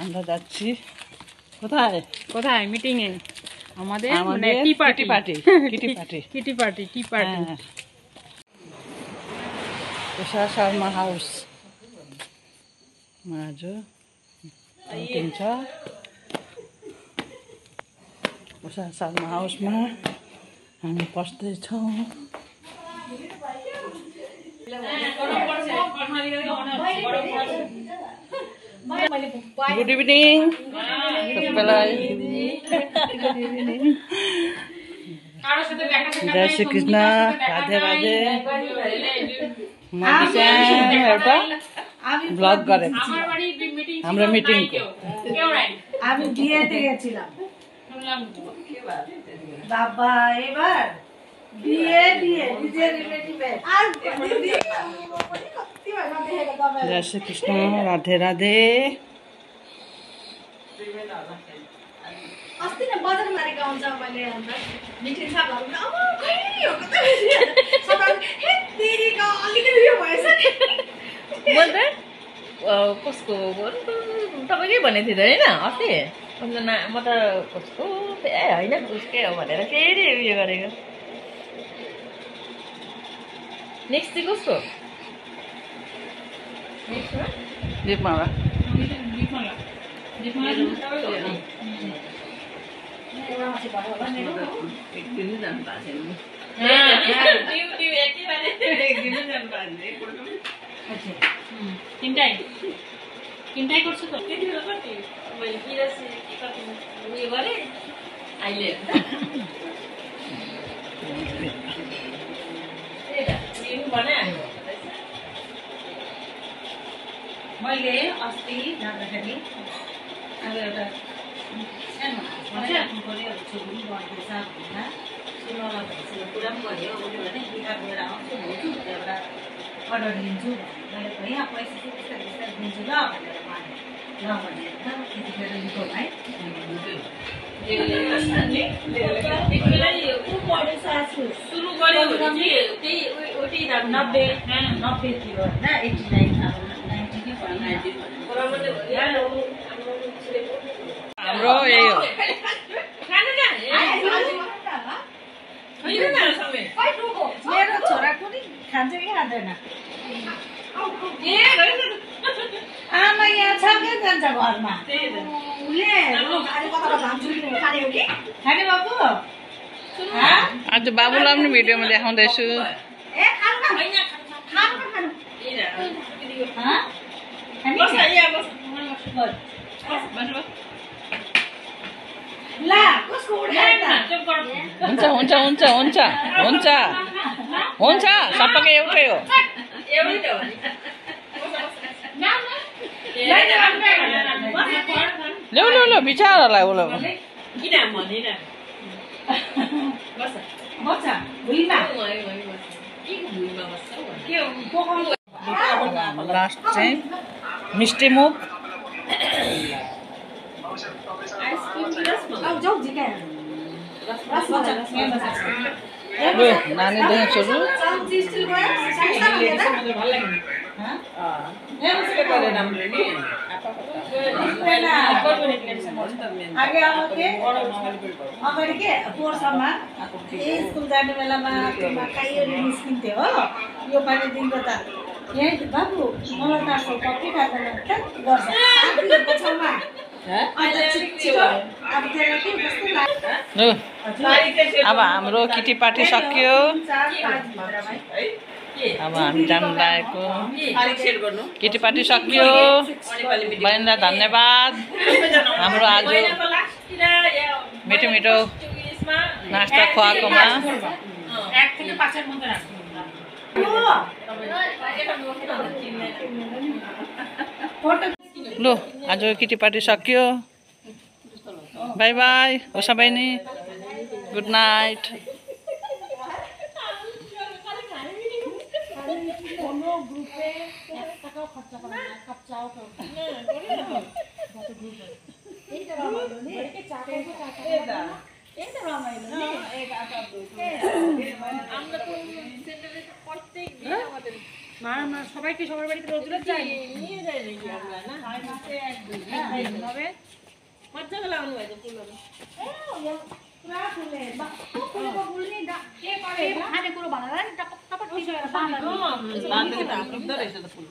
আমরা যাচ্ছি কোথায় কোথায় মিটিং এ আমাদের মানে tea party Kitty party Usha Sharma house आज मिटिङ छ उषा शर्मा हाउसमा हामी बस्दैछौँ गुड इभिनिङ सबैलाई जय श्री कृष्ण राधे राधे एउटा ब्लग गरेको छु हाम्रो मिटिङको আমি বিয়েতে গেছিলাম বাবা এবার বিয়ে বিয়ে নিজের রিলেটিভে আর जय श्री कृष्ण राधे राधे अस्ति नै बजार मारेको आउँछ मैले अन्त मिटिङ साहबहरु अब कहिले हो त सबै हे तेरीको अलिकति यो भएछ नि बोल्दै कसको तपाईकै भनेको थियो हैन अस्ति सम्झना म त कसको ए हैन उसकै हो भनेर फेरि उयो गरेको नेक्स्ट चाहिँ कसको दीपमाला তিনটাই করছো তো उयो गरेँ अहिले मैले अस्ति जाँदाखेरि अब एउटा सानो छोरी गर्दैछ भन्दा सुनौला भएपछि कुरा पनि गऱ्यो उसले भने बिहा गएर आउँछु भोलि एउटा अर्डर लिन्छु मैले भने यहाँ पैसा चाहिँ बिस्तारै बिस्तारै दिन्छु ल भनेर भने ल भनेर त त्यतिखेर लिएको भाइ सुरु गर्यो भने चाहिँ त्यही 90 थियो होइन 89 हाम्रो यही हो मेरो छोरा पनि खान्छ कि खाँदैन आमा यहाँ छ के जान्छ घरमा खाने बाबु आज बाबुलाई पनि भिडियोमा देखाउँदैछु हुन्छ हुन्छ हुन्छ हुन्छ हुन्छ हुन्छ सबैको एउटै हो ल्याउ ल्याउ ल्याउ बिचारालाई उसलाई लास्ट चाहिँ मिस्टी मुख नानीदेखि छोरी अगाडि के पोहोरसम्म स्कुल जाने बेलामा खाइयो निस्किन्थ्यो हो यो पालिदेखिको त यहीँ बाबु मलाई त कति खाँदैन गर्छ छेउमा अब हाम्रो किटी पार्टी सक्यो अब हामी जानु लागेको किटी पार्टी सक्यो बहिनीलाई धन्यवाद हाम्रो आज मिठो मिठो नास्ता खुवाएकोमा लो आज किटी पार्टी सक्यो बाई बाई उषा बहिनी गुड नाइट মা সবাইকে সবার বাড়িতে রোজ রোজ যাই নিয়ে যাই দেখি আমরা না হবে মজা গেল আমি বাইরে ফুল হবে ফুল